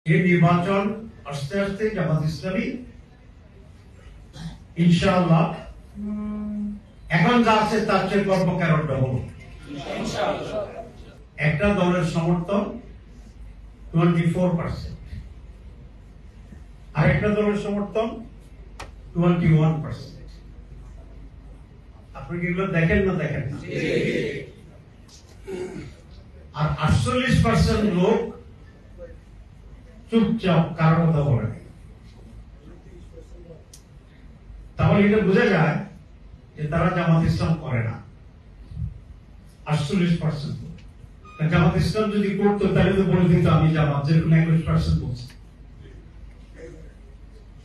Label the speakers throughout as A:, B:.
A: এই নির্বাচন আস্তে আস্তে জামাত ইসলামী ইনশাআল্লাহ এখন যা আছে তার চেয়ে কর্মকাণ্ড ডবল। একটা দলের সমর্থন 24%, আর একটা দলের সমর্থন 21%। আপনি কি এগুলো দেখেন না? দেখেন না? আর 48% লোক চুপচাপ, কারো কথা বলে না। তাহলে এটা বোঝা যায় যে তারা জামাত ইসলাম করে না। 48% জামাত ইসলাম যদি করতো তাহলে তো বলে দিত আমি জামাত, যেরকম 21% বলছে।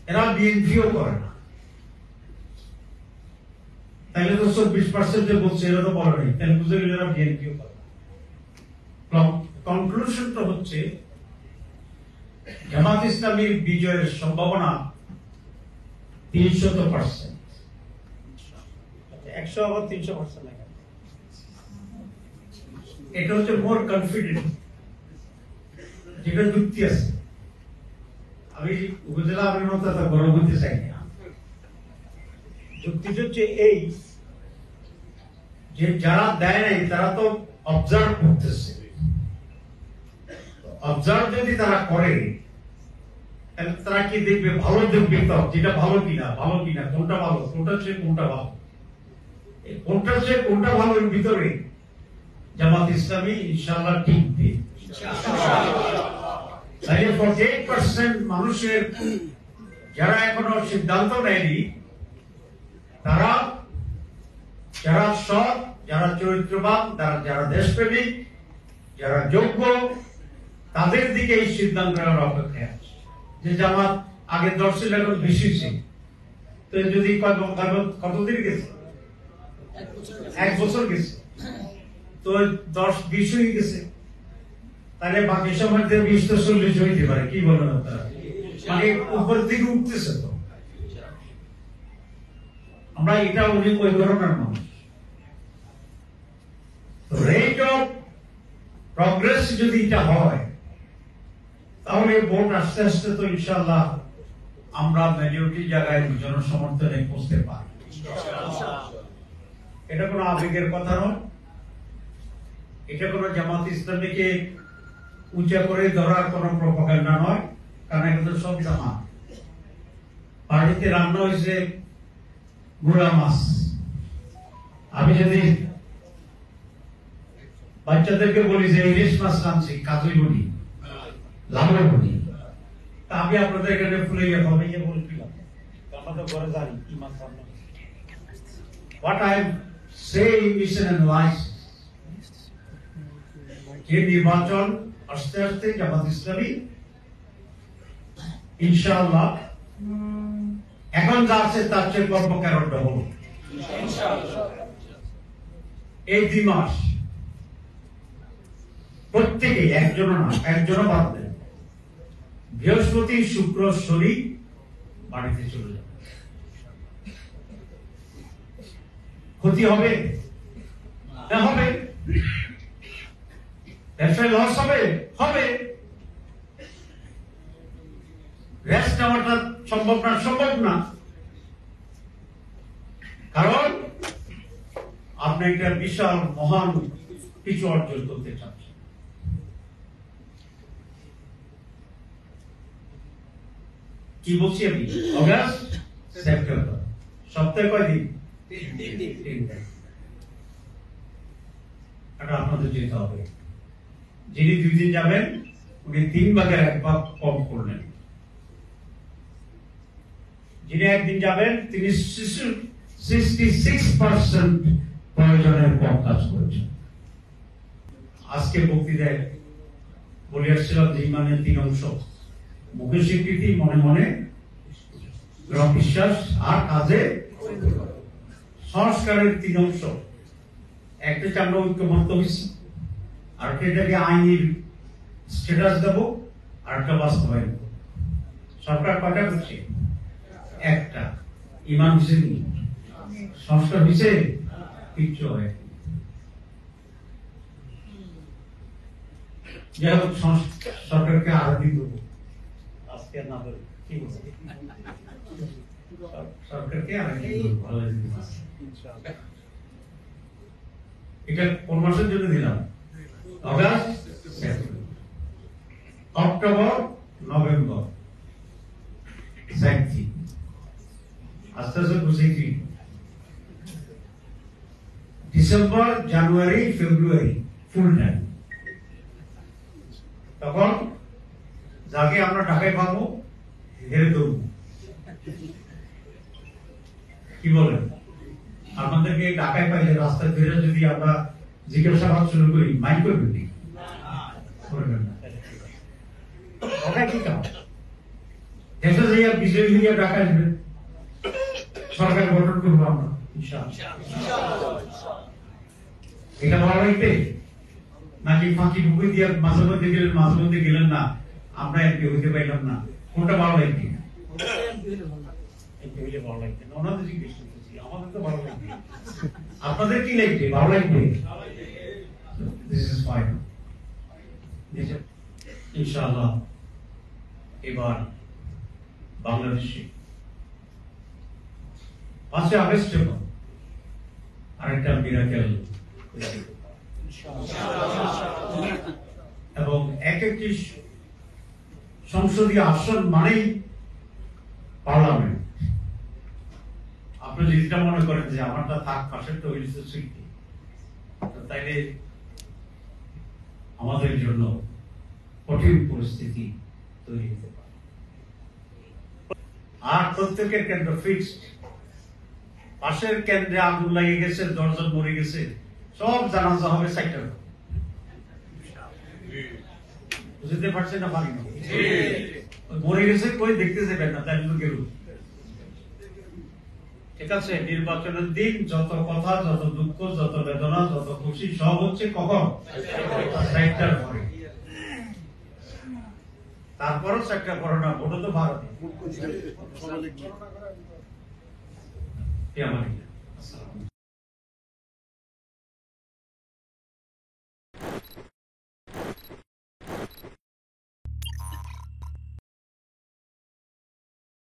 A: এরা বিএনপিও করে না, তাহলে তো 24% বলছে, এরা তো বলে নাই, তাহলে বুঝে গেল এরা বিএনপিও করে না। কনক্লুশনটা হচ্ছে জামাত ইসলামীর বিজয়ের সম্ভাবনা 300%। 100 আবার 300%। এটা হচ্ছে মোর কনফিডেন্ট, যেটা যুক্তি আছে। আমি উপজেলা আমিনতা গর্ব করতে চাই না। যুক্তি হচ্ছে এই যে যারা দেয় নাই তারা তো অবজার্ভ করতেছে। অবজার্ভ যদি তারা করে তাহলে তারা কি দেখবে? ভালো দেখবে তো, যেটা ভালো কিনা, ভালো কিনা, কোনটা ভালো, কোনটা চেয়ে কোনটা ভালো। কোনটা চেয়ে কোনটা ভালোর ভিতরে জামাত ইসলামী ইনশাআল্লাহ টিকবে। তাই 48% মানুষের যারা এখনো সিদ্ধান্ত নেয়নি, তারা যারা সৎ, যারা চরিত্রবান, যারা দেশপ্রেমিক, যারা যোগ্য, তাদের দিকে এই সিদ্ধান্ত নেওয়ার অপেক্ষায় আছে। যে জামাত আগে 10 ছিল, এখন 20 হয়েছে, তো যদি কতদিন গেছে? 1 বছর গেছে, তো 10-20 হয়ে গেছে, তাহলে বাকি সময় 20 তো 40 হইতে পারে। কি বলেন আপনারা? মানে উপর দিকে উঠতেছে। তো আমরা এটা উনি ওই ধরনের মানুষ। রেট অফ প্রগ্রেস যদি এটা হয়, তাহলে ভোট আস্তে আস্তে তো ইনশাআল্লাহ আমরা মেজরিটি জায়গায় জনসমর্থনে পৌঁছতে পারি। এটা কোনো আবেগের কথা নয়, এটা কোনো জামাত ইসলামীকে উঁচা করে ধরার কোন প্রপাগান্ডা নয়। কারণ এগুলো সব জামাত। বাড়িতে রান্না হয়েছে গুড়া মাছ, আমি যদি বাচ্চাদেরকে বলি যে ইলিশ মাছ রাঁধছি, কাজই বলি, লাভে বলি, তা আমি আপনাদের এখানে ফুলে হবে যে বলি কি লাভ? আমরা তো ঘরে জানি কি মাছ রান্না। What I am saying is an advice. যে নির্বাচন আস্তে আস্তে জামাত ইসলামী ইনশাআল্লাহ এখন যা আছে তার চেয়ে কর্মকাণ্ড ডবল। এই 2 মাস প্রত্যেকে, একজনও না, একজনও বাদ দেন, বৃহস্পতি, শুক্র, শনি বাড়িতে চলে যাবে। ক্ষতি হবে না? হবে। ব্যবসায় লস হবে? হবে। রেস্ট নেওয়াটা সম্ভব না? সম্ভব না। কারণ আপনি একটা বিশাল মহান কিছু অর্জন করতে চাচ্ছেন। কি বলছি আমি? অগাস্ট, সেপ্টেম্বর, সপ্তাহে কয়দিন? 3 দিন। এটা আপনাদের যেতে হবে। যিনি 2 দিন যাবেন উনি 3 ভাগের 1 ভাগ কম করলেন। যিনি 1 দিন যাবেন তিনি 66% প্রয়োজনের কম কাজ করেছেন। আজকে বক্তৃতায় বলে আসছিলাম যে ইমানের 3 অংশ: মুখে স্বীকৃতি, মনে মনে দৃঢ় বিশ্বাস, আর কাজে সংস্কারের 3 অংশ। একটা আমরা ঐক্যবদ্ধ হয়েছি, আর এটাকে আইনের স্ট্যাটাস দেব, আর একটা বাস্তবায়ন। সরকার কয়টা করছে? একটা। ইমান হোসেন সংস্কার হয়েছে? কিচ্ছু হয়। যাই হোক, সরকারকে আরো দিব। আজকে না বলি কি বলবো সরকারকে আর কি ভালো এটা কোন মাসের জন্য দিলাম আগস্ট অক্টোবর নভেম্বর সাইটি আস্তে আস্তে বুঝেছি ডিসেম্বর জানুয়ারি ফেব্রুয়ারি ফুল টাইম তখন যাকে আমরা ঢাকায় পাবো হেরে দেবো কি বলেন আমাদেরকে ঢাকায় পাইলে রাস্তায় ফিরে যদি আমরা জিজ্ঞাসাবাদ শুরু করি মাইন্ড করবেন কি করবেন না ঢাকায় কি কাজ দেশে যাইয়া বিজয় হইয়া ঢাকায় আসবে সরকার গঠন করবো আমরা এটা ভালো লাগবে নাকি ফাঁকি ঢুকে দিয়ে মাঝে মধ্যে গেলেন না আমরা এমপি হইতে পারলাম না কোনটা ভালো লাগবে ভালো লাগবে না ওনাদের জিজ্ঞেস করতেছি আমাদের তো ভালো লাগবে আপনাদের কি লাগবে ভালো লাগবে দিস ইজ ফাইন ইনশাআল্লাহ এবার বাংলাদেশে 5 আগস্ট আরেকটা মিরাকেল এবং এক একটি সংসদীয় আসন মানেই পার্লামেন্ট আপনি যেটা মনে করেন যে আমারটা থাক পাশের তো হয়েছে স্বীকৃতি তাইলে আমাদের জন্য কঠিন পরিস্থিতি তৈরি হতে পারে আর প্রত্যেকের কেন্দ্র ফিক্সড পাশের কেন্দ্রে আগুন লাগে গেছে 10 জন মরে গেছে সব জানাজা হবে সেক্টর বুঝতে পারছেন না পারি না মরে গেছে কই দেখতে যাবেন না তাই তো গেল ঠিক আছে নির্বাচনের দিন যত কথা যত দুঃখ যত বেদনা যত খুশি সব হচ্ছে কখন সেক্টর পরে তারপরও সেক্টর করে না ভোট তো ভারতে